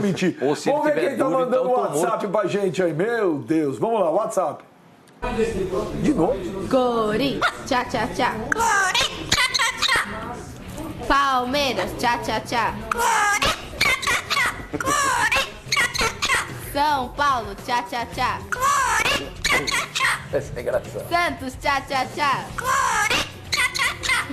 mentir. Vamos ver quem tá mandando o WhatsApp pra gente aí. Meu Deus. Vamos lá, WhatsApp. De novo. Corinthians, tchá, tchá, tchá. Corinthians, tchá, tchá, tchá. Palmeiras, tchá, tchá, tchá. Corinthians, tchá, tchá. Corinthians, tchá, tchá. São Paulo, tchá, tchá, tchá. Corinthians, tchá, tchá. Essa é engraçado. Santos, tchá, tchá, tchá. Corinthians, tchá, tchá.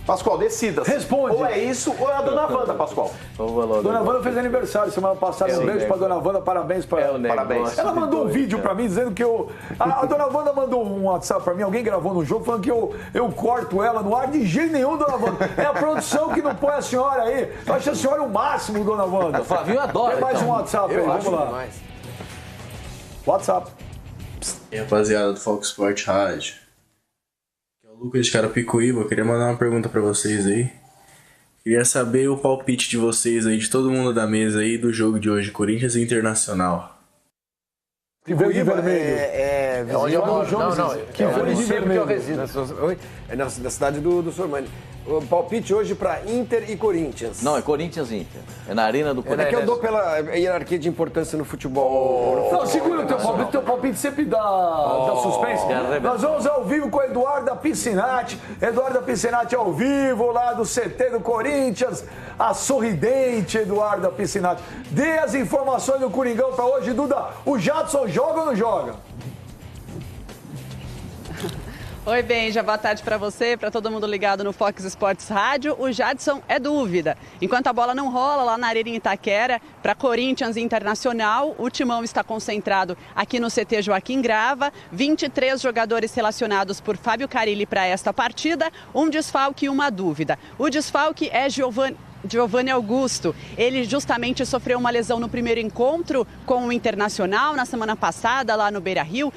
Pascoal, decida. Responde. Ou é isso ou é a dona Wanda, Pascoal. Dona Wanda fez aniversário semana passada. Um beijo pra Dona Wanda, parabéns pra ela. Parabéns. Ela mandou um vídeo pra mim dizendo que eu... A Dona Wanda mandou um WhatsApp pra mim, alguém gravou no jogo, falando que eu corto ela no ar. De jeito nenhum, Dona Wanda. É a produção que não põe a senhora aí. Eu acho a senhora o máximo, Dona Wanda. O Flavinho adora. Tem mais um WhatsApp aí, vamos lá. Demais. WhatsApp. E aí, rapaziada do Fox Sport Rádio. Aqui é o Lucas de Carapicuíba. Eu queria mandar uma pergunta pra vocês aí. Queria saber o palpite de vocês aí, de todo mundo da mesa aí, do jogo de hoje, Corinthians e Internacional. Que verde e vermelho. É onde eu moro. Não. Que verde e vermelho. Eu resido. É na cidade do Sormani. O palpite hoje para Inter e Corinthians. Não, é Corinthians e Inter. É na Arena do Corinthians. É que eu dou pela hierarquia de importância no futebol. Não, segura o teu palpite sempre dá suspense. Nós vamos ao vivo com o Eduardo Piscinati. Eduardo Piscinati ao vivo, lá do CT do Corinthians. A sorridente Eduardo Piscinati. Dê as informações do Coringão para hoje, Duda. O Jadson joga ou não joga? Oi, Benja, boa tarde para você, para todo mundo ligado no Fox Sports Rádio. O Jadson é dúvida. Enquanto a bola não rola lá na Arena em Itaquera, para Corinthians e Internacional, o Timão está concentrado aqui no CT Joaquim Grava. 23 jogadores relacionados por Fábio Carille para esta partida, um desfalque e uma dúvida. O desfalque é Giovanni Augusto. Ele justamente sofreu uma lesão no primeiro encontro com o Internacional na semana passada, lá no Beira-Rio.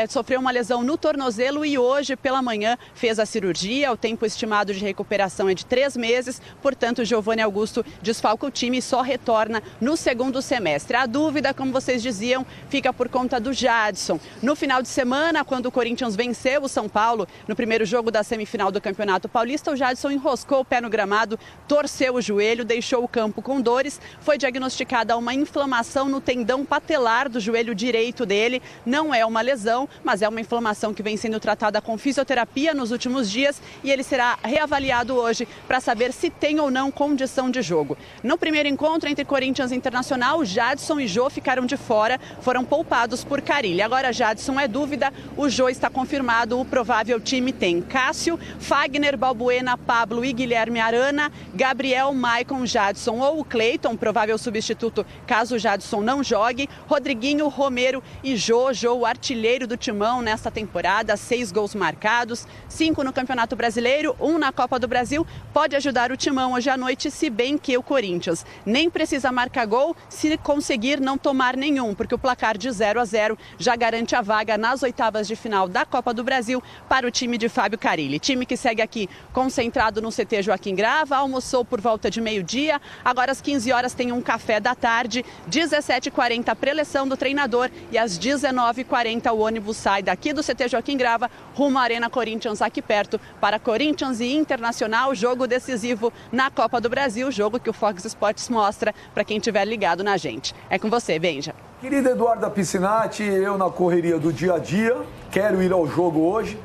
Sofreu uma lesão no tornozelo e hoje, pela manhã, fez a cirurgia. O tempo estimado de recuperação é de 3 meses. Portanto, Giovanni Augusto desfalca o time e só retorna no segundo semestre. A dúvida, como vocês diziam, fica por conta do Jadson. No final de semana, quando o Corinthians venceu o São Paulo no primeiro jogo da semifinal do Campeonato Paulista, o Jadson enroscou o pé no gramado, torceu o joelho, deixou o campo com dores. Foi diagnosticada uma inflamação no tendão patelar do joelho direito dele. Não é uma lesão, mas é uma inflamação que vem sendo tratada com fisioterapia nos últimos dias e ele será reavaliado hoje para saber se tem ou não condição de jogo. No primeiro encontro entre Corinthians e Internacional, Jadson e Jô ficaram de fora, foram poupados por Carille. Agora Jadson é dúvida, o Jô está confirmado, o provável time tem Cássio, Fagner, Balbuena, Pablo e Guilherme Arana, Gabriel, Maicon, Jadson ou o Cleiton, provável substituto caso o Jadson não jogue, Rodriguinho, Romero e Jô, o artilheiro do Timão nesta temporada, 6 gols marcados, 5 no Campeonato Brasileiro, 1 na Copa do Brasil, pode ajudar o Timão hoje à noite, se bem que o Corinthians nem precisa marcar gol se conseguir não tomar nenhum, porque o placar de 0-0 já garante a vaga nas oitavas de final da Copa do Brasil para o time de Fábio Carille. Time que segue aqui concentrado no CT Joaquim Grava, almoçou por volta de meio-dia, agora às 15 horas tem um café da tarde, 17h40 a preleção do treinador e às 19h40 o ônibus sai daqui do CT Joaquim Grava rumo à Arena Corinthians aqui perto para Corinthians e Internacional, jogo decisivo na Copa do Brasil, jogo que o Fox Sports mostra para quem estiver ligado na gente. É com você, Benja. Querida Eduarda Piscinati, eu na correria do dia a dia, quero ir ao jogo hoje.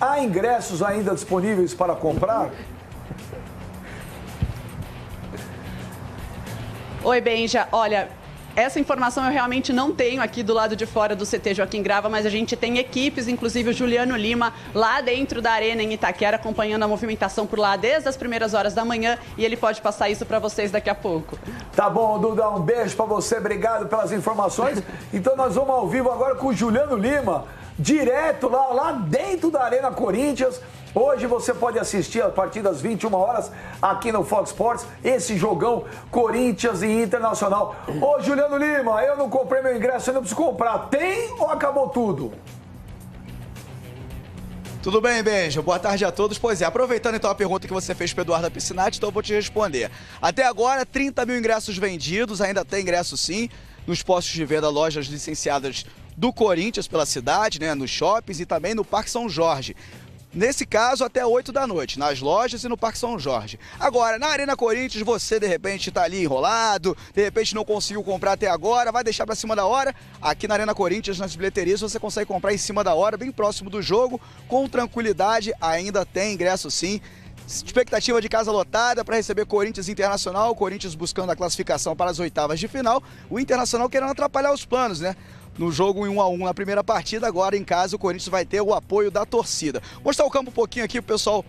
Há ingressos ainda disponíveis para comprar? Oi, Benja. Olha, essa informação eu realmente não tenho aqui do lado de fora do CT Joaquim Grava, mas a gente tem equipes, inclusive o Juliano Lima, lá dentro da Arena em Itaquera, acompanhando a movimentação por lá desde as primeiras horas da manhã e ele pode passar isso para vocês daqui a pouco. Tá bom, Duda, um beijo para você, obrigado pelas informações. Então nós vamos ao vivo agora com o Juliano Lima, direto lá dentro da Arena Corinthians. Hoje você pode assistir a partir das 21 horas aqui no Fox Sports, esse jogão Corinthians e Internacional. Ô Juliano Lima, eu não comprei meu ingresso, eu não preciso comprar. Tem ou acabou tudo? Tudo bem, Benja? Boa tarde a todos. Pois é, aproveitando então a pergunta que você fez para o Eduardo Piscinati, então eu vou te responder. Até agora, 30 mil ingressos vendidos, ainda tem ingresso sim, nos postos de venda, lojas licenciadas do Corinthians pela cidade, né, nos shoppings e também no Parque São Jorge. Nesse caso, até 8 da noite, nas lojas e no Parque São Jorge. Agora, na Arena Corinthians, você de repente está ali enrolado, de repente não conseguiu comprar até agora, vai deixar para cima da hora. Aqui na Arena Corinthians, nas bilheterias, você consegue comprar em cima da hora, bem próximo do jogo, com tranquilidade. Ainda tem ingresso sim. Expectativa de casa lotada para receber Corinthians e Internacional, o Corinthians buscando a classificação para as oitavas de final, o Internacional querendo atrapalhar os planos, né? No jogo em 1-1 na primeira partida, agora em casa o Corinthians vai ter o apoio da torcida. Mostrar o campo um pouquinho aqui pro pessoal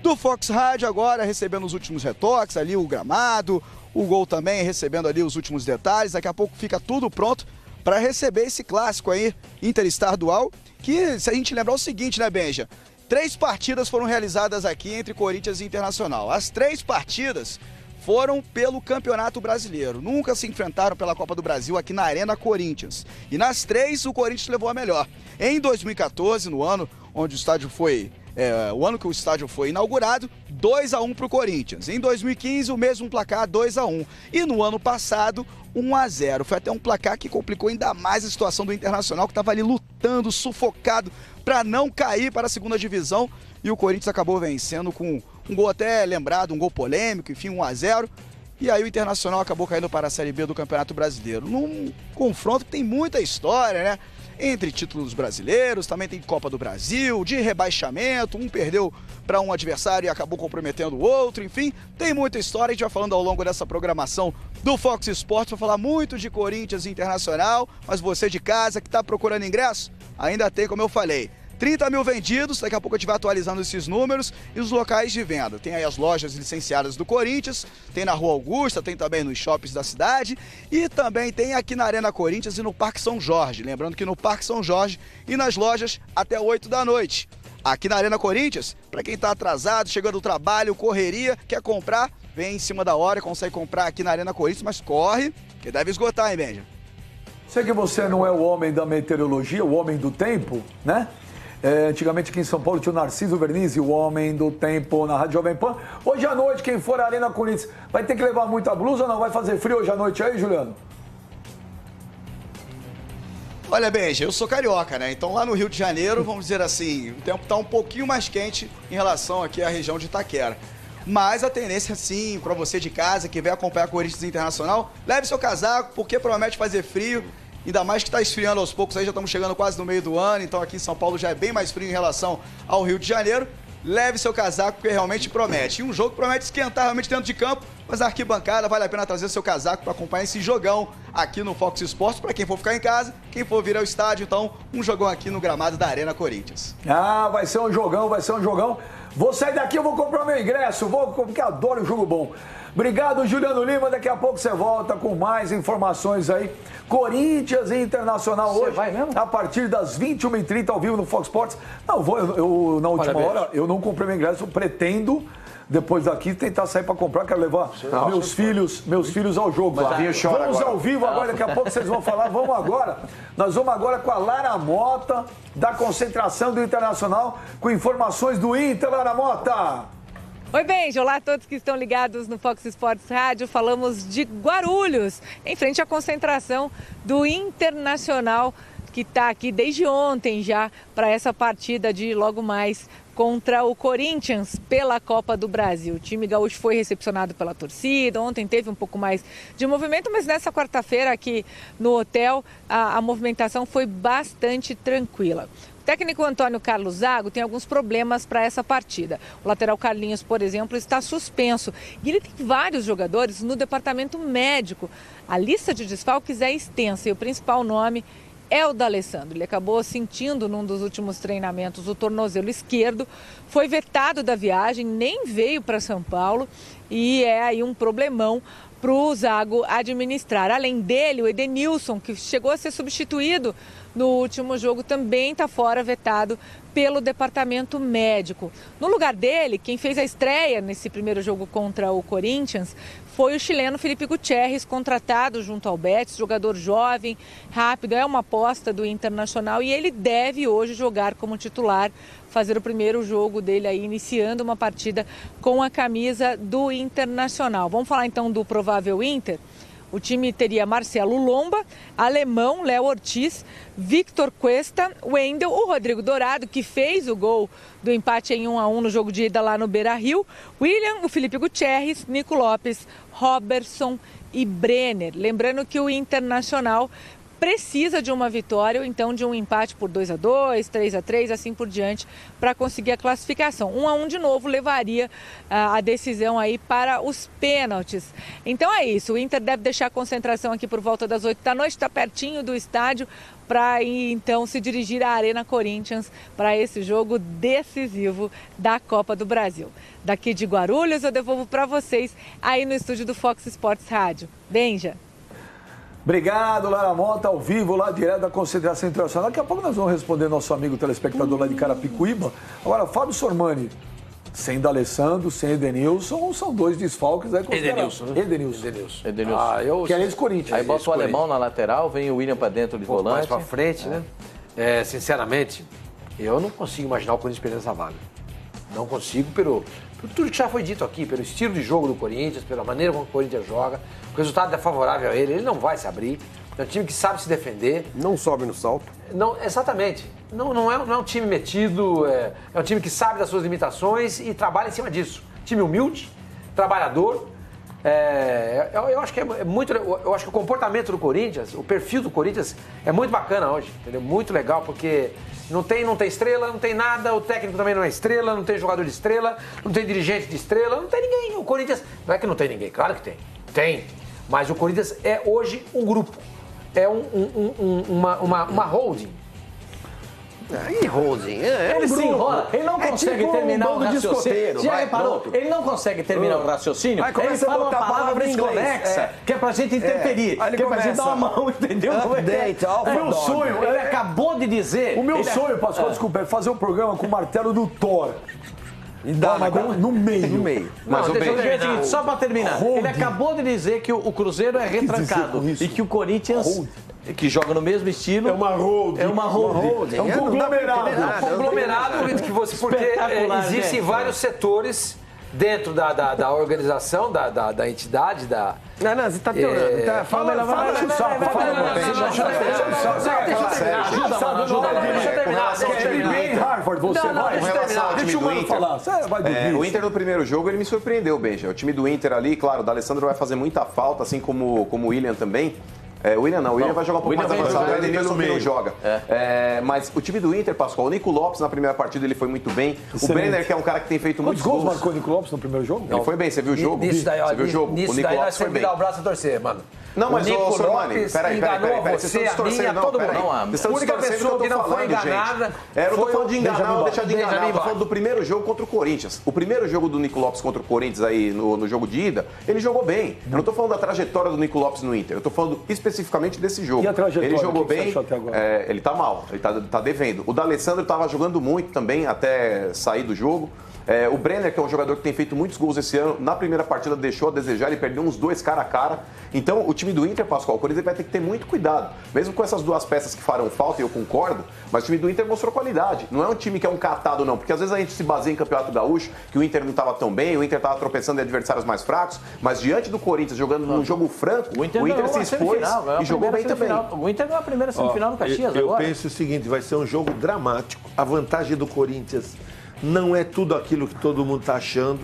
do Fox Rádio agora, recebendo os últimos retoques, ali o gramado, o gol também recebendo ali os últimos detalhes. Daqui a pouco fica tudo pronto para receber esse clássico aí, interestadual, que se a gente lembrar o seguinte, né, Benja? 3 partidas foram realizadas aqui entre Corinthians e Internacional. As 3 partidas foram pelo Campeonato Brasileiro. Nunca se enfrentaram pela Copa do Brasil aqui na Arena Corinthians. E nas 3 o Corinthians levou a melhor. Em 2014, no ano onde o estádio foi... o ano que o estádio foi inaugurado, 2-1 para o Corinthians. Em 2015, o mesmo placar, 2-1. E no ano passado, 1-0. Foi até um placar que complicou ainda mais a situação do Internacional, que estava ali lutando, sufocado, para não cair para a segunda divisão. E o Corinthians acabou vencendo com um gol até lembrado, um gol polêmico, enfim, 1-0. E aí o Internacional acabou caindo para a Série B do Campeonato Brasileiro. Num confronto que tem muita história, né? Entre títulos brasileiros, também tem Copa do Brasil, de rebaixamento, um perdeu para um adversário e acabou comprometendo o outro, enfim, tem muita história. A gente vai falando ao longo dessa programação do Fox Sports, vai falar muito de Corinthians e Internacional, mas você de casa que está procurando ingresso, ainda tem, como eu falei, 30 mil vendidos, daqui a pouco a gente vai atualizando esses números e os locais de venda. Tem aí as lojas licenciadas do Corinthians, tem na Rua Augusta, tem também nos shoppings da cidade e também tem aqui na Arena Corinthians e no Parque São Jorge. Lembrando que no Parque São Jorge e nas lojas até 8 da noite. Aqui na Arena Corinthians, para quem está atrasado, chegando do trabalho, correria, quer comprar, vem em cima da hora, consegue comprar aqui na Arena Corinthians, mas corre, que deve esgotar, hein, Benja? Sei que você não é o homem da meteorologia, o homem do tempo, né? Antigamente aqui em São Paulo tinha o Narciso Vernizzi, o homem do tempo na Rádio Jovem Pan. Hoje à noite, quem for à Arena Corinthians, vai ter que levar muita blusa ou não? Vai fazer frio hoje à noite aí, Juliano? Olha, Benja, eu sou carioca, né? Então lá no Rio de Janeiro, vamos dizer assim, o tempo tá um pouquinho mais quente em relação aqui à região de Itaquera. Mas a tendência, sim, para você de casa que vem acompanhar Corinthians Internacional, leve seu casaco, porque promete fazer frio. Ainda mais que está esfriando aos poucos, aí já estamos chegando quase no meio do ano, então aqui em São Paulo já é bem mais frio em relação ao Rio de Janeiro. Leve seu casaco, porque realmente promete. E um jogo que promete esquentar realmente dentro de campo, mas a arquibancada vale a pena trazer seu casaco para acompanhar esse jogão aqui no Fox Sports, para quem for ficar em casa, quem for vir ao estádio, então um jogão aqui no gramado da Arena Corinthians. Ah, vai ser um jogão, vai ser um jogão. Vou sair daqui, eu vou comprar meu ingresso, porque adoro o jogo bom. Obrigado, Juliano Lima. Daqui a pouco você volta com mais informações aí. Corinthians e Internacional você hoje, vai mesmo? a partir das 21h30 ao vivo no Fox Sports. Não, eu na última hora, eu não comprei meu ingresso, eu pretendo, depois daqui, tentar sair para comprar, quero levar meus filhos ao jogo. Vamos ao vivo agora, daqui a pouco vocês vão falar. Nós vamos agora com a Lara Mota, da concentração do Internacional, com informações do Inter. Lara Mota! Oi, Benja. Olá a todos que estão ligados no Fox Sports Rádio. Falamos de Guarulhos, em frente à concentração do Internacional, que está aqui desde ontem já para essa partida de logo mais contra o Corinthians pela Copa do Brasil. O time gaúcho foi recepcionado pela torcida, ontem teve um pouco mais de movimento, mas nessa quarta-feira aqui no hotel a movimentação foi bastante tranquila. O técnico Antônio Carlos Zago tem alguns problemas para essa partida. O lateral Carlinhos, por exemplo, está suspenso e ele tem vários jogadores no departamento médico. A lista de desfalques é extensa e o principal nome é o D'Alessandro. Ele acabou sentindo num dos últimos treinamentos o tornozelo esquerdo, foi vetado da viagem, nem veio para São Paulo e é aí um problemão para o Zago administrar. Além dele, o Edenilson, que chegou a ser substituído no último jogo, também está fora, vetado pelo departamento médico. No lugar dele, quem fez a estreia nesse primeiro jogo contra o Corinthians foi o chileno Felipe Gutierrez, contratado junto ao Betis, jogador jovem, rápido, é uma aposta do Internacional e ele deve hoje jogar como titular, fazer o primeiro jogo dele aí, iniciando uma partida com a camisa do Internacional. Vamos falar então do provável Inter? O time teria Marcelo Lomba, Alemão, Léo Ortiz, Victor Cuesta, Wendel, o Rodrigo Dourado, que fez o gol do empate em 1-1 no jogo de ida lá no Beira-Rio, William, o Felipe Gutierrez, Nico Lopes, Robertson e Brenner. Lembrando que o Internacional precisa de uma vitória, ou então de um empate por 2-2, 3-3, assim por diante, para conseguir a classificação. 1-1 de novo levaria a decisão aí para os pênaltis. Então é isso, o Inter deve deixar a concentração aqui por volta das 8 da noite, está pertinho do estádio, para então se dirigir à Arena Corinthians para esse jogo decisivo da Copa do Brasil. Daqui de Guarulhos eu devolvo para vocês aí no estúdio do Fox Sports Rádio. Benja. Obrigado, Lara Mota, ao vivo, lá direto da Concentração Internacional. Daqui a pouco nós vamos responder nosso amigo telespectador lá de Carapicuíba. Agora, Fábio Sormani, sem D'Alessandro, sem Edenilson, são dois desfalques aí. Edenilson, né? Edenilson. Ah, que é ex-Corinthians. Aí bota o alemão na lateral, vem o William pra dentro de volante. Mais pra frente, né? Sinceramente, eu não consigo imaginar o Corinthians perdendo essa vaga. Não consigo, por tudo que já foi dito aqui, pelo estilo de jogo do Corinthians, pela maneira como o Corinthians joga. O resultado é favorável a ele não vai se abrir. É um time que sabe se defender. Não sobe no salto. Não, exatamente. Não é um time metido, é um time que sabe das suas limitações e trabalha em cima disso. Time humilde, trabalhador. Eu acho que é muito. Eu acho que o comportamento do Corinthians, o perfil do Corinthians é muito bacana hoje, entendeu? Muito legal, porque não tem estrela, não tem nada, o técnico também não é estrela, não tem jogador de estrela, não tem dirigente de estrela, não tem ninguém. O Corinthians. Não é que não tem ninguém, claro que tem. Tem. Mas o Corinthians é hoje um grupo. É uma holding. E holding? Ele se enrola, ele não consegue tipo terminar o raciocínio. Já vai, reparou? pronto. Ele não consegue terminar o raciocínio. Aí Ele começa a fala uma botar palavra palavra em inglês. desconexa, que é pra gente interferir, Aí ele que é pra gente começa, dar uma mão, entendeu? update, alpha O meu dog. sonho, ele acabou de dizer. O meu sonho, Pascoal, desculpa, é fazer um programa com o martelo do Thor. E dá no meio. No meio. Mas Não, deixa eu o seguinte, só pra terminar, ele acabou de dizer que o Cruzeiro é retrancado dizer com isso? e que o Corinthians, que joga no mesmo estilo, É uma holding. é uma holding. É um conglomerado. Conglomerado, porque Espetacular, existem gente. vários setores dentro da organização, da entidade, da. Não, você tá piorando. Fala Deixa o saco, bem, Harvard, você vai. Com relação ao time Deixa o do Mano Inter, falar. Você vai dormir. o Inter no primeiro jogo, ele me surpreendeu, Benja. O time do Inter ali, claro, o D'Alessandro vai fazer muita falta, assim como o William também. O William não, o William vai jogar um pouco mais avançado, o Edenilson que não joga. Mas o time do Inter, Pascoal, o Nico Lopes na primeira partida ele foi muito bem. O Brenner, que é um cara que tem feito muitos Quantos gols gols. marcou o Nico Lopes no primeiro jogo? Ele foi bem, você viu o jogo? Nisso daí, Você viu o jogo? O Nisso Nico daí nós Lopes foi temos que bem. dar o braço a torcer, mano. Não, mas, o Nico Sormani, Lopes peraí, enganou vocês estão você, a distorcendo, mim, a todo mundo. Vocês estão A única distorcendo pessoa o que que eu não tô foi falando, enganada gente. Eu não tô falando de enganar ou deixar de enganar, eu tô Benjamin falando do primeiro jogo contra o Corinthians. O primeiro jogo do Nico Lopes contra o Corinthians aí no jogo de ida, ele jogou bem. Eu não tô falando da trajetória do Nico Lopes no Inter, eu tô falando especificamente desse jogo. E a trajetória, Ele jogou o que você bem, achou até agora? ele tá mal, ele tá devendo. O D'Alessandro tava jogando muito também até sair do jogo. O Brenner, que é um jogador que tem feito muitos gols esse ano, na primeira partida deixou a desejar, ele perdeu uns 2 cara a cara. Então, o time do Inter, Pascoal, o Corinthians vai ter que ter muito cuidado. Mesmo com essas 2 peças que farão falta, e eu concordo, mas o time do Inter mostrou qualidade. Não é um time que é um catado, não. Porque às vezes a gente se baseia em Campeonato Gaúcho, que o Inter não estava tão bem, o Inter estava tropeçando em adversários mais fracos, mas diante do Corinthians, jogando num jogo franco, o Inter se expôs e jogou bem também. O Inter ganhou a primeira semifinal no Caxias eu agora. penso o seguinte, vai ser um jogo dramático. A vantagem do Corinthians não é tudo aquilo que todo mundo está achando.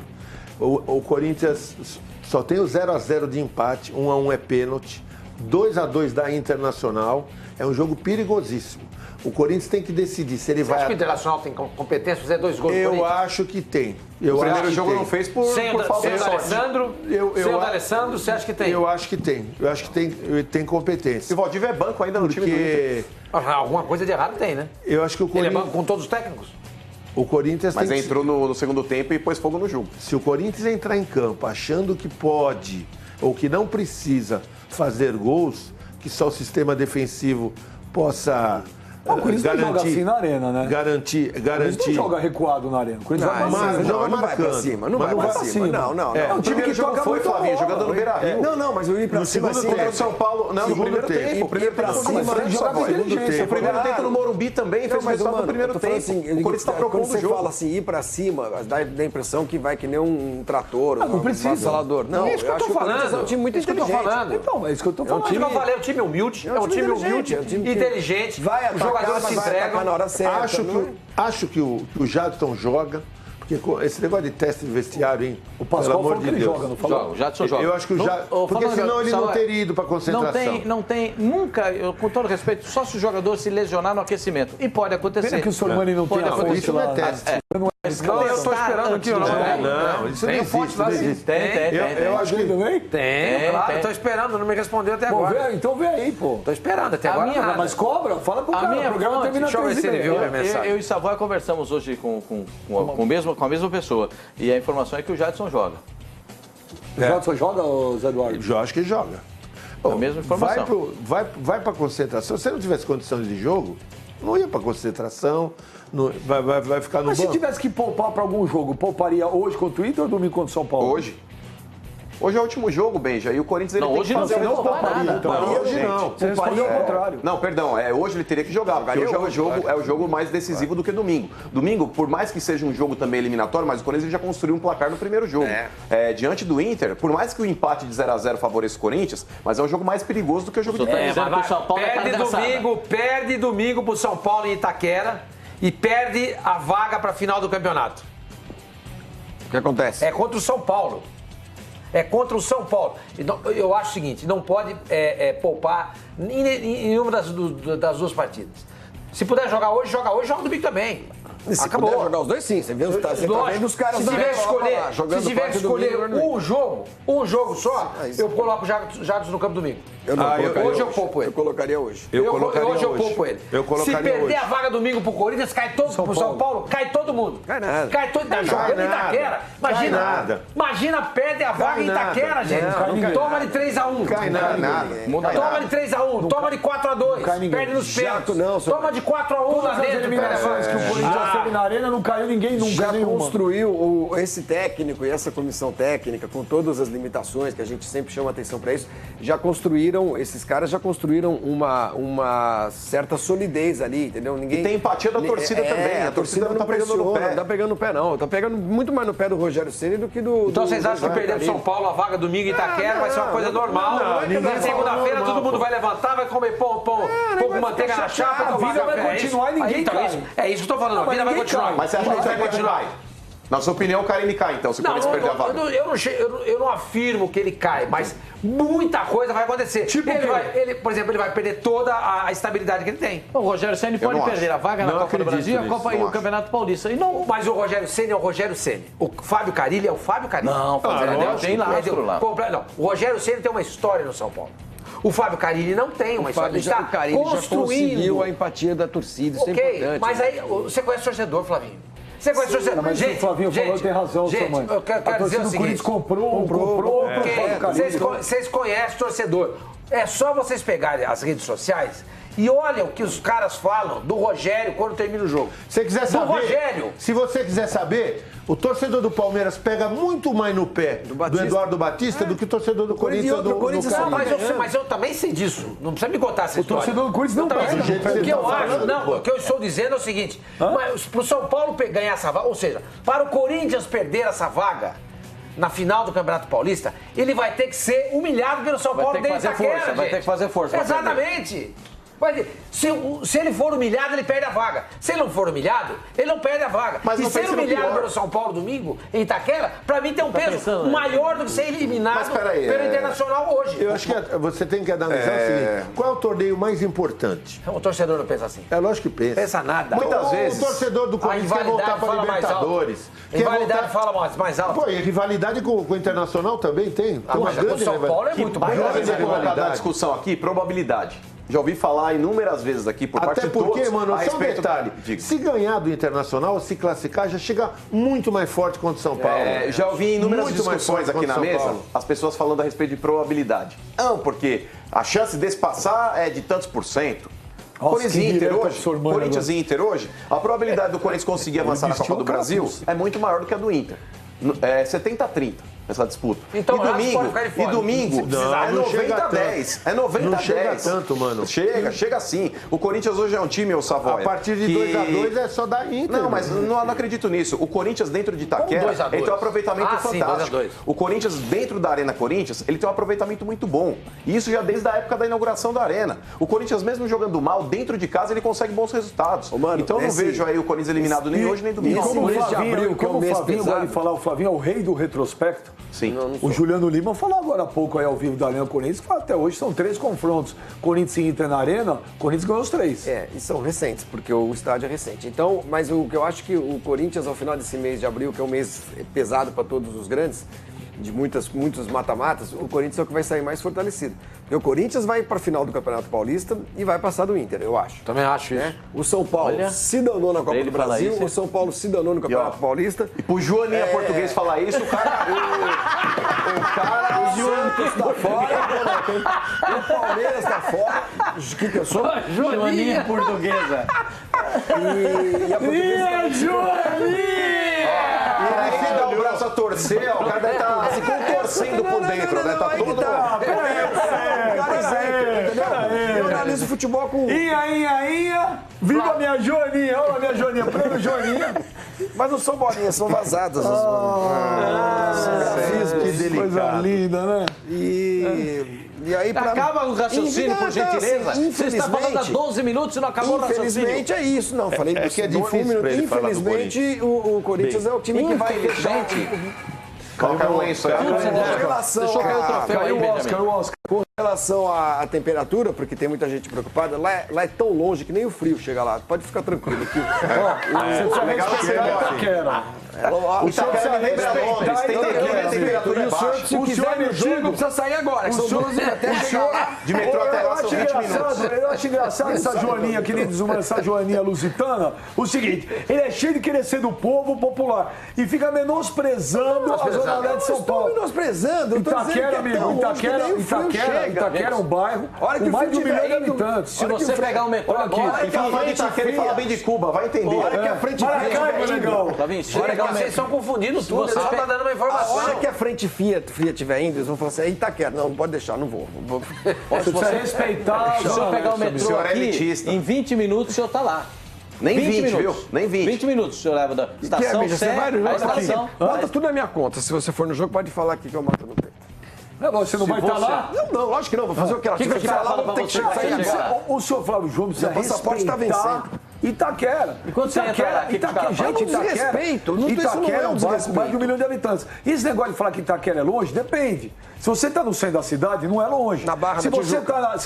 O Corinthians só tem o 0-0 de empate, 1-1 é pênalti, 2-2 da Internacional. É um jogo perigosíssimo. O Corinthians tem que decidir se ele Você vai... acha que o Internacional tem competência para fazer 2 gols do Eu Corinthians? acho que tem. O primeiro jogo não fez por falta de sorte. Sem o D'Alessandro, você acha que tem? Eu acho que tem. Eu acho que tem competência. E o Valdívia é banco ainda no time do Inter. Alguma coisa de errado tem, né? Eu acho que o Ele é Corinthians... banco com todos os técnicos? O Corinthians Mas tem que... entrou no segundo tempo e pôs fogo no jogo. Se o Corinthians entrar em campo achando que pode ou que não precisa fazer gols, que só o sistema defensivo possa O Corinthians não joga assim na arena, né? Garantir. O Corinthians não joga recuado na arena. O Corinthians não vai pra cima. Não vai pra cima. Não. É um time que toca muito Flavinho, jogando no Beira-Rio. Não, mas o ir pra cima assim... Contra o São Paulo, não, no primeiro tempo. O primeiro tempo o primeiro tempo no Morumbi também fez resultado no primeiro tempo. O Corinthians tá propondo o jogo. Quando você fala assim, ir pra cima, dá a impressão que vai que nem um trator, não precisa. Um avassalador. Não, é isso que eu tô falando. É um time muito inteligente. Então, é isso que eu tô falando. É um time humilde, inteligente. Vai atacar, os jogadores se entregam na hora certa. Acho que o Jadson joga, porque esse negócio de teste de vestiário, hein? O Pascoal falou que ele joga, não falou? O Jadson joga. Eu acho que o Jadson... Porque senão ele não teria ido para concentração. Não tem, nunca, com todo respeito, só se o jogador se lesionar no aquecimento. E pode acontecer. Pena que o Sormani não tem a fonte isso lá. Não é teste. Eu estou esperando aqui. Não, isso não existe. Tem. Eu acho que... Tem, claro. Estou esperando, não me respondeu até agora. Então vê aí, pô. Estou esperando até agora. Mas cobra, fala pro cara. O programa termina deixa eu ver se ele viu a mensagem. Eu e Savoy conversamos hoje com a mesma pessoa. E a informação é que o Jadson joga. O Jadson joga, ou Zé Eduardo? Eu acho que joga. É a mesma informação. Vai para concentração. Se não tivesse condições de jogo, não ia para concentração, vai ficar no banco. Mas se tivesse que poupar para algum jogo, pouparia hoje contra o Inter ou domingo contra o São Paulo? Hoje. Hoje é o último jogo, Benja, e o Corinthians ele tem que fazer não pouparia. Hoje não. Você respondeu ao contrário. Não, perdão, hoje ele teria que jogar, porque hoje é o jogo mais decisivo do que domingo. Domingo, por mais que seja um jogo também eliminatório, mas o Corinthians já construiu um placar no primeiro jogo. Diante do Inter, por mais que o empate de 0-0 favoreça o Corinthians, mas é um jogo mais perigoso do que o jogo de domingo. Perde domingo pro São Paulo em Itaquera e perde a vaga para a final do campeonato. O que acontece? É contra o São Paulo. Eu acho o seguinte, não pode poupar em nenhuma das duas partidas. Se puder jogar hoje, joga domingo também. Se Acabou. puder jogar os dois, sim. Você tá vendo os caras... Se tiver que escolher um jogo só, eu coloco o Jadson no campo domingo. Hoje eu poupo ele. Eu colocaria hoje. Hoje eu poupo ele. Se perder a vaga domingo pro Corinthians, pro São Paulo, cai todo mundo. Cai nada. Cai todo mundo. Jogando em Itaquera. Imagina, perde a vaga em Itaquera, gente. Toma de 3-1. Cai nada. Toma de 3-1. Toma de 4-2. Perde nos pênaltis. Toma de 4-1 lá dentro. Que o Corinthians teve na arena, não caiu ninguém nunca. Já construiu esse técnico e essa comissão técnica, com todas as limitações, que a gente sempre chama atenção para isso, esses caras já construíram uma certa solidez ali, entendeu? E tem empatia da torcida também. A torcida não tá pegando no pé. Não tá pegando no pé, não. Tá pegando muito mais no pé do Rogério Ceni do que do... Então vocês acham que perder pro São Paulo a vaga domingo em Itaquera vai ser uma coisa normal? Segunda-feira todo mundo vai levantar, vai comer pão com manteiga na chapa, a vida vai continuar e ninguém cai. É isso que eu tô falando, a vida vai continuar. Mas você acha que vai continuar? Na sua opinião, o Carine cai, então, se o Corinthians perder a vaga. Eu não afirmo que ele cai, mas muita coisa vai acontecer. Por exemplo, ele vai perder toda a estabilidade que ele tem. O Rogério Ceni pode perder a vaga na Copa do Brasil e a Copa e o Campeonato Paulista. Mas o Rogério Ceni é o Rogério Ceni. O Fábio Carille é o Fábio Carille. Não, tem lastro lá. Não, o Rogério Ceni tem uma história no São Paulo. O Fábio Carille não tem uma história. O Carille já conseguiu a empatia da torcida, isso é importante. Mas aí, você conhece o torcedor, Flavinho? Você conhece o torcedor? Mas o Flavinho falou que tem razão, gente, mãe. Eu quero dizer o seguinte. O Corinthians comprou Vocês conhecem o torcedor. É só vocês pegarem as redes sociais e olhem o que os caras falam do Rogério quando termina o jogo. Se você quiser saber, o torcedor do Palmeiras pega muito mais no pé do Eduardo Batista do que o torcedor do Corinthians do Carille. Mas eu também sei disso. Não precisa me contar essa história. O torcedor do Corinthians não pega. O que eu estou dizendo é o seguinte. Para o São Paulo ganhar essa vaga, ou seja, para o Corinthians perder essa vaga na final do Campeonato Paulista, ele vai ter que ser humilhado pelo São Paulo dentro da Itaquera. Vai ter que fazer força. Exatamente. Se ele for humilhado, ele perde a vaga. Se ele não for humilhado, ele não perde a vaga. Mas e ser humilhado pelo São Paulo domingo, em Itaquera, pra mim tem um peso maior do que ser eliminado pelo Internacional hoje. Eu acho que você tem que analisar o seguinte: qual é o torneio mais importante? O torcedor não pensa assim. É lógico que pensa. Pensa nada. Muitas vezes. O torcedor do Corinthians quer voltar para a Libertadores. Rivalidade fala mais alto. Pô, e rivalidade com o Internacional também tem. Mas o São Paulo é muito mais. Vamos dar discussão aqui, probabilidade. Já ouvi falar inúmeras vezes aqui por parte de todos. Até porque, mano, só um detalhe. Se ganhar do Internacional, se classificar, já chega muito mais forte contra o São Paulo. Já ouvi inúmeras discussões aqui na mesa, as pessoas falando a respeito de probabilidade. Não, porque a chance desse passar é de tantos por cento. Corinthians e Inter hoje, Corinthians e Inter hoje, a probabilidade do Corinthians conseguir avançar na Copa do Brasil é muito maior do que a do Inter. É 70-30 essa disputa. Então, e domingo Não, é 90-10. É 90-10. Não chega tanto, mano. Chega sim. O Corinthians hoje é um time, o Savoia. A partir de 2-2 é só da Inter. Não, mas não acredito nisso. O Corinthians dentro de Itaquera, ele tem um aproveitamento fantástico. Sim, o Corinthians dentro da Arena Corinthians, ele tem um aproveitamento muito bom. E isso já desde a época da inauguração da Arena. O Corinthians, mesmo jogando mal, dentro de casa, ele consegue bons resultados. Então eu não vejo aí o Corinthians eliminado nem hoje, nem domingo. Como o Flavinho gosta de falar, o Flavinho é o rei do retrospecto. Sim. O Juliano Lima falou agora há pouco aí ao vivo da Arena Corinthians, que até hoje são 3 confrontos. Corinthians e Inter na Arena, Corinthians ganhou os 3. E são recentes, porque o estádio é recente. Então, mas o que eu acho que o Corinthians, ao final desse mês de abril, que é um mês pesado para todos os grandes, de muitos mata-matas, o Corinthians é o que vai sair mais fortalecido. Porque o Corinthians vai para a final do Campeonato Paulista e vai passar do Inter, eu acho. Também acho isso. O São Paulo se danou na Copa do Brasil, o São Paulo se danou no Campeonato Paulista. E pro Joaninha português falar isso, o cara... O Santos tá fora, o Palmeiras tá fora. Que pessoa? Joaninha portuguesa. E a portuguesa... Joaninha! Ele se dá o braço a torcer, ó, o cara deve estar se contorcendo por dentro, né? Tá todo... Eu analiso futebol com... Inha, viva a minha Joaninha, olha a minha Joaninha, prêmio Joaninha. Mas não são bolinhas, são vazadas. Que delicado. Coisa linda, né? E aí, acaba o raciocínio, por gentileza. Você está falando há 12 minutos e não acabou o raciocínio. Infelizmente é isso. Não, falei que é difícil para ele falar do Corinthians. Infelizmente, o Corinthians é o time que vai fechar. Coloca um lenço aí. Deixa eu cair o troféu aí, o Oscar. Com relação à temperatura, porque tem muita gente preocupada, lá é tão longe que nem o frio chega lá. Pode ficar tranquilo. Você precisa respeitar Itaquera. O Itaquera lembra Londres, tem a temperatura baixa. Se quiser no jogo, precisa sair agora, que são 12 até chegar lá. De metrô até lá são 20 minutos. Eu acho engraçado essa Joaninha, que nem diz essa Joaninha lusitana, o seguinte, ele é cheio de querer ser do povo popular e fica menosprezando a Zona Leste de São Paulo. Menosprezando, Itaquera, amigo, Itaquera é um bairro com mais de 1 milhão de habitantes. Se você pegar o metrô agora... E fala de Itaquera e fala bem de Cuba, vai entender. Olha que a frente Maracaibo é legal. Vocês estão confundindo tudo, você só está dando uma informação. A hora que a frente fria estiver indo, eles vão falar assim, é Itaquera. Não pode deixar, não vou. Você precisa respeitar. Se eu pegar o metrô aqui, em 20 minutos o senhor está lá. Nem 20, viu? Nem 20. 20 minutos o senhor leva da estação Sé à estação. Bota tudo na minha conta. Se você for no jogo, pode falar aqui que eu mato no peito. Você não vai estar lá? Não, lógico que não. Vou fazer o que ela que fala pra você? O senhor Flávio João precisa passaporte tá respeitar Itaquera. E quando você entra lá, Gente, Itaquera é um bairro com mais de 1 milhão de habitantes. E esse negócio de falar que Itaquera é longe, depende. Se você está no centro da cidade, não é longe. Na Barra se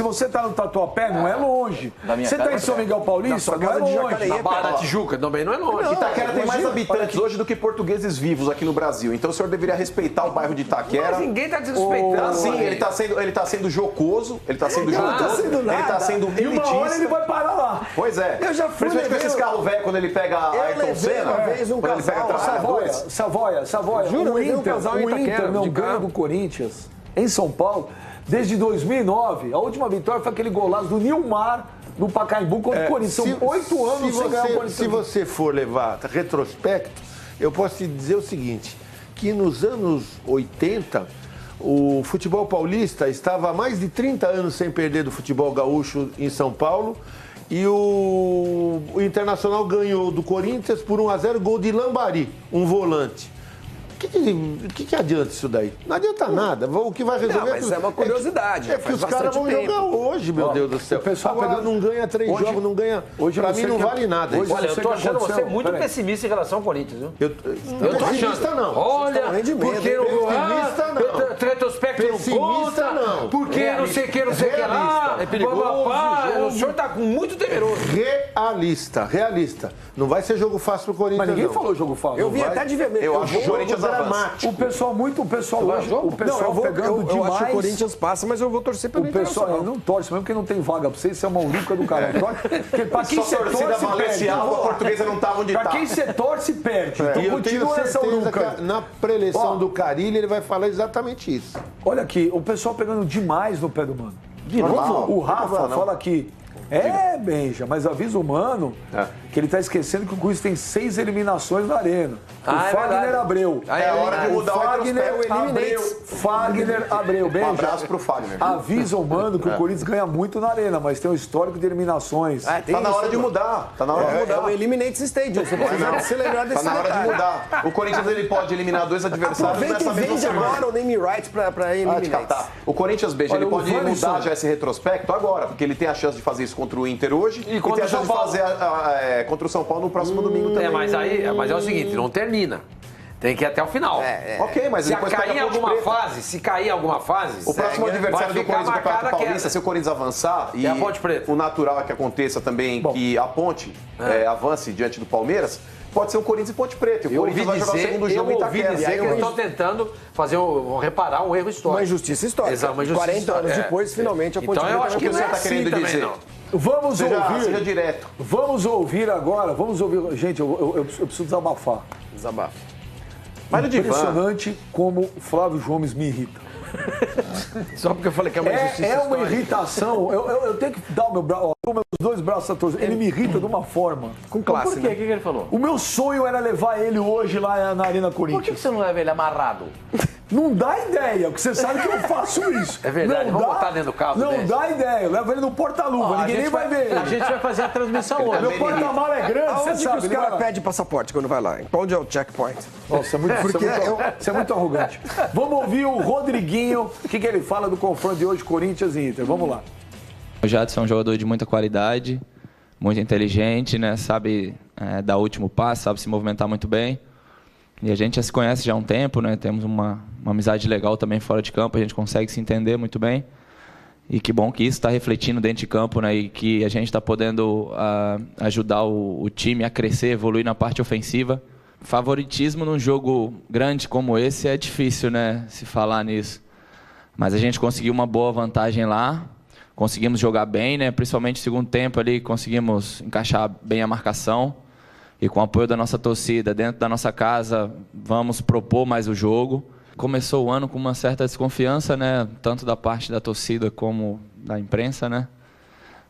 você está no Tatuapé, não é longe. Você está em São Miguel Paulista, não é longe. Na Barra da Tijuca também não é longe. Itaquera tem mais habitantes hoje do que portugueses vivos aqui no Brasil. Então o senhor deveria respeitar o bairro de Itaquera. Mas ninguém está desrespeitando. Sim, ele tá sendo jocoso. Ele está sendo jocoso. Ele está sendo elitista. E uma hora ele vai parar lá. Pois é. Eu já fui. Principalmente com esses carros velhos, quando ele pega a Ayrton Senna. Quando ele pega Savoia. Juro, O Inter não ganha do Corinthians em São Paulo desde 2009. A última vitória foi aquele golaço do Nilmar no Pacaembu contra o Corinthians. São 8 anos sem ganhar o Corinthians. Se você for levar retrospecto, eu posso te dizer o seguinte, que nos anos 80, o futebol paulista estava há mais de 30 anos sem perder do futebol gaúcho em São Paulo. E o Internacional ganhou do Corinthians por 1-0, gol de Lambari, um volante. O que adianta isso daí? Não adianta nada. O que vai resolver... Mas é uma curiosidade. É que os caras vão jogar hoje, meu Deus do céu. O pessoal agora não ganha 3 jogos, não ganha... Pra mim não vale nada. Olha, eu tô achando você muito pessimista em relação ao Corinthians, viu? Eu tô pessimista não. Olha, porque pessimista não. Retrospecto não conta, não. Porque não sei o que lá. É perigoso. O senhor tá muito temeroso. Realista. Não vai ser jogo fácil pro Corinthians, Mas ninguém falou jogo fácil. Eu vi até de vermelho. Eu acho o Corinthians dramático. O pessoal hoje, o pessoal pegando demais. Eu acho que o Corinthians passa, mas eu vou torcer pelo Internacional. O pessoal não torce mesmo porque não tem vaga pra você, isso é uma maluca do cara. Pra quem você torce, perde. A portuguesa não tá onde tá. Pra quem você torce, perde. Então eu tenho essa certeza que na preleção do Carille ele vai falar exatamente isso. Olha aqui, o pessoal pegando demais no pé do Mano. De novo? O Rafa fala aqui. Benja, mas avisa o Mano que ele tá esquecendo que o Corinthians tem 6 eliminações na arena. O Fagner Abreu. É hora de mudar o Fagner Abreu. Benja. Um abraço pro Fagner. Avisa o Mano que o Corinthians ganha muito na arena, mas tem um histórico de eliminações. Tá na hora de mudar. Tá na hora de mudar. É o Eliminates Stadium. Você precisa se lembrar desse Tá na hora de mudar. O Corinthians ele pode eliminar 2 adversários nessa mesma semana. Agora o name rights pra Eliminates. O Corinthians, Beija, ele pode Wanderson mudar já esse retrospecto agora, porque ele tem a chance de fazer isso contra o Inter hoje e contra tem a o São chance de Paulo. fazer contra o São Paulo no próximo domingo também. Mas é o seguinte, não termina. Tem que ir até o final. Ok, mas se depois cair pega a Ponte alguma Preta. fase, se cair alguma fase, O próximo adversário do Corinthians no Campeonato Paulista, se o Corinthians avançar e a Ponte Preta. o natural é que aconteça também que a Ponte avance diante do Palmeiras, pode ser o Corinthians e Ponte Preta. E o Corinthians vai jogar o segundo jogo em ouvi Itaquera. dizer que eles estão tentando reparar um erro histórico. Uma injustiça histórica. Exato, uma injustiça 40 anos depois, finalmente, a Ponte Então eu acho que O que não você é está assim querendo também, dizer? não. Vamos ouvir. Seja direto. Vamos ouvir agora. Gente, eu preciso desabafar. Desabafa. Mas no divã. Impressionante como o Flávio Gomes me irrita. Só porque eu falei que é uma injustiça É uma histórica. irritação. Eu tenho que dar os meus 2 braços à torcida. Ele me irrita de uma forma. Com classe, Por quê? O que ele falou? O meu sonho era levar ele hoje lá na Arena Por que Corinthians. você não leva ele amarrado? Não dá ideia, porque você sabe que eu faço isso. É verdade, Não vamos dá- botar dentro do carro Não desse. dá ideia. Eu levo ele no porta-luva, ninguém nem vai ver ele. A gente vai fazer a transmissão hoje. Meu porta-mala é grande, você Aonde que sabe. os ele caras vai- pedem passaporte quando vai lá? Onde é o checkpoint? Nossa, você é muito arrogante. Vamos ouvir o Rodriguinho, o que ele fala do confronto de hoje, Corinthians e Inter. Vamos lá. O Jadson é um jogador de muita qualidade, muito inteligente, né? Sabe dar o último passo, sabe se movimentar muito bem. E a gente já se conhece já há um tempo, né? Temos uma amizade legal também fora de campo, a gente consegue se entender muito bem. E que bom que isso está refletindo dentro de campo, né? E que a gente está podendo ajudar o time a crescer, evoluir na parte ofensiva. Favoritismo num jogo grande como esse é difícil, né? Se falar nisso. Mas a gente conseguiu uma boa vantagem lá. Conseguimos jogar bem, né? Principalmente no segundo tempo ali, conseguimos encaixar bem a marcação. E com o apoio da nossa torcida, dentro da nossa casa, vamos propor mais o jogo. Começou o ano com uma certa desconfiança, né? Tanto da parte da torcida como da imprensa, né?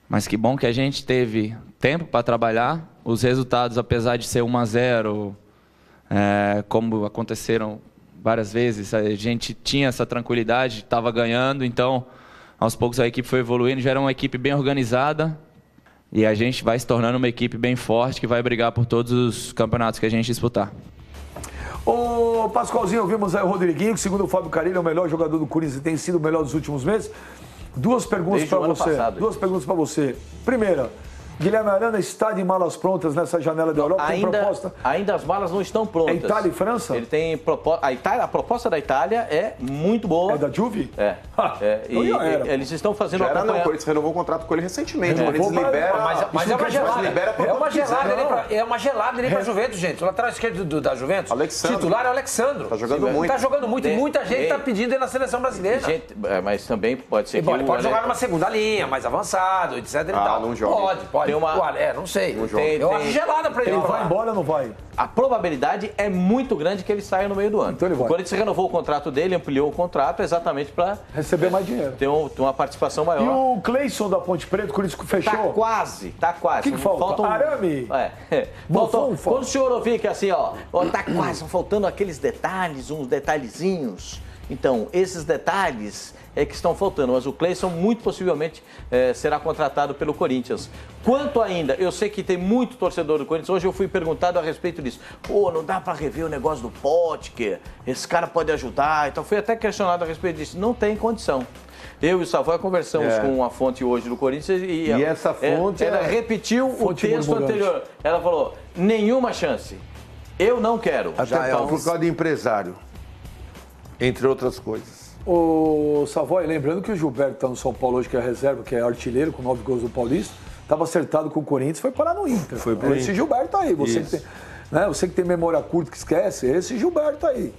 Mas que bom que a gente teve tempo para trabalhar. Os resultados, apesar de ser 1-0, como aconteceram várias vezes, a gente tinha essa tranquilidade, estava ganhando, então aos poucos a equipe foi evoluindo, já era uma equipe bem organizada e a gente vai se tornando uma equipe bem forte que vai brigar por todos os campeonatos que a gente disputar. Ô, Pascoalzinho, ouvimos aí o Rodriguinho, que segundo o Fábio Carilli é o melhor jogador do Corinthians e tem sido o melhor dos últimos meses. Duas perguntas Desde para o ano você. passado. Duas perguntas para você. Primeira, Guilherme Arana está de malas prontas nessa janela da Europa? Tem proposta? Ainda as malas não estão prontas. É Itália e França? Ele tem proposta. A proposta da Itália é muito boa. É da Juve? É. Então já era. Eles estão fazendo Já era não, o acompanhamento. Corinthians renovou o contrato com ele recentemente. O Renovou, Corinthians libera. Mas é uma gelada. libera pra É uma quando quiser. gelada ali é uma gelada ali pra Juventus, gente. O lateral esquerdo da Juventus. Alexandro. Titular é o Alexandro. Tá jogando muito. Tá jogando muito. E Tem- muita gente tem- tá pedindo ele na seleção brasileira. Mas também pode ser Ele que pode jogar numa segunda linha, mais avançado, etc. e tal. não joga. Pode. Tem uma- Não sei. Não joga. Eu acho gelada pra ele. Ele lá. vai embora ou não vai? A probabilidade é muito grande que ele saia no meio do ano. Então ele vai. O Corinthians renovou o contrato dele, ampliou o contrato exatamente para Receber mais dinheiro. ter uma participação E maior. o Cleison da Ponte Preta, o Corinthians fechou? Tá quase. O que falta? Arame? Faltam, Buffon? quando o senhor ouvir que assim, ó, tá quase faltando aqueles detalhes, uns detalhezinhos. Então, esses detalhes é que estão faltando, mas o Cleison muito possivelmente será contratado pelo Corinthians. Quanto ainda, eu sei que tem muito torcedor do Corinthians, hoje eu fui perguntado a respeito disso. Pô, não dá para rever o negócio do Potker, esse cara pode ajudar, então fui até questionado a respeito disso. Não tem condição. Eu e o Savoy conversamos com uma fonte hoje do Corinthians e essa fonte ela repetiu o fonte texto murmurante. anterior. Ela falou, nenhuma chance. Eu não quero. Até por causa de empresário, entre outras coisas. O Savoy, lembrando que o Gilberto está no São Paulo hoje, que é reserva, que é artilheiro, com 9 gols do Paulista, estava acertado com o Corinthians, foi parar no Inter. Foi pro Esse Inter. Gilberto aí, você que, Isso. tem, né, você que tem memória curta que esquece, esse Gilberto aí.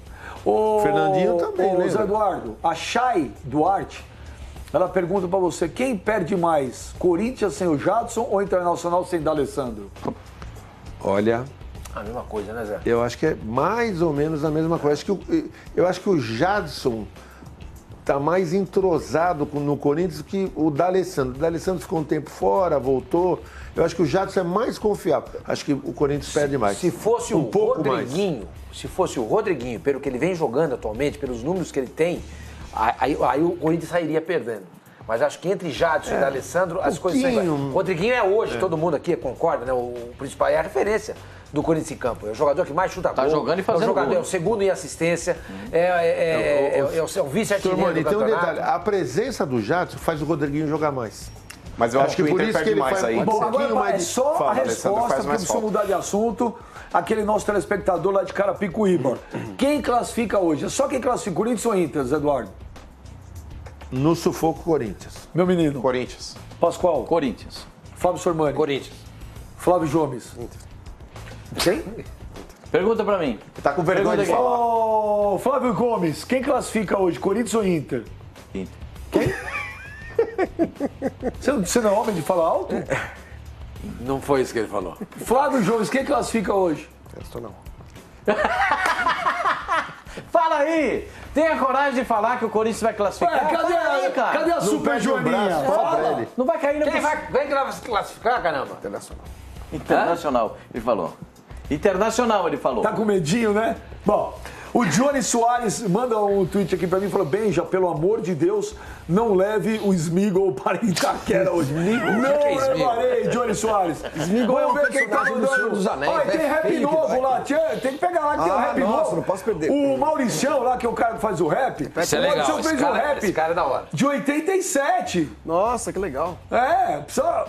O Fernandinho também, o lembra? Zé Eduardo, a Chay Duarte, ela pergunta para você, quem perde mais, Corinthians sem o Jadson ou Internacional sem D'Alessandro? Olha, A mesma coisa, né, Zé? eu acho que é mais ou menos a mesma coisa. Eu acho que o Jadson tá mais entrosado no Corinthians do que o D'Alessandro. O D'Alessandro ficou um tempo fora, voltou. Eu acho que o Jadson é mais confiável. Acho que o Corinthians perde mais. Se fosse um o pouco Rodriguinho, se fosse o Rodriguinho, pelo que ele vem jogando atualmente, pelos números que ele tem, aí o Corinthians sairia perdendo. Mas acho que entre Jadson e D'Alessandro, as coisas são... Rodriguinho é hoje, todo mundo aqui concorda, né? O principal é a referência do Corinthians em campo. É o jogador que mais chuta gol. Tá jogando e fazendo é o jogador, gol. É o segundo em assistência, é o vice-artilheiro do tem um campeonato. detalhe. A presença do Jadson faz o Rodriguinho jogar mais. Mas eu acho que o por Inter isso que perde ele mais faz aí. Bom, agora é só a Alessandro, resposta, faz porque mais precisa falta. mudar de assunto. Aquele nosso telespectador lá de Carapicuíba. Quem classifica hoje? É só quem classifica, Corinthians ou Inter, Zé Eduardo? No sufoco, Corinthians. Meu menino. Corinthians. Pascoal. Corinthians. Fábio Sormani. Corinthians. Flávio Gomes. Quem? Pergunta pra mim. Tá com vergonha de falar. Ô, Flávio Gomes, quem classifica hoje, Corinthians ou Inter? Inter. Quem? Você não é homem de falar alto? Não foi isso que ele falou. Flávio Gomes, quem classifica hoje? Não. Fala aí! Tenha coragem de falar que o Corinthians vai classificar. Cadê, Fala aí, cara. cadê a Super Joaninha? Fala. Não vai cair na Quem vai classificar, caramba? Internacional. Internacional, ele falou. Internacional, ele falou. Tá com medinho, né? Bom, o Johnny Soares manda um tweet aqui pra mim e falou: Benja, pelo amor de Deus, não leve o Smigol para Itaquera hoje. Não levarei, Johnny Soares. Smigol é um Vamos ver quem tá personagem do Senhor dos mandando. Anéis, Olha, tem é rap feio que novo vai. lá. Tem que pegar lá que tem um rap nossa, novo. não posso perder. O Mauricião lá, que é o cara que faz o rap. Isso é o legal, Mauricião fez um rap esse cara é da hora. de 87. Nossa, que legal. É, precisa...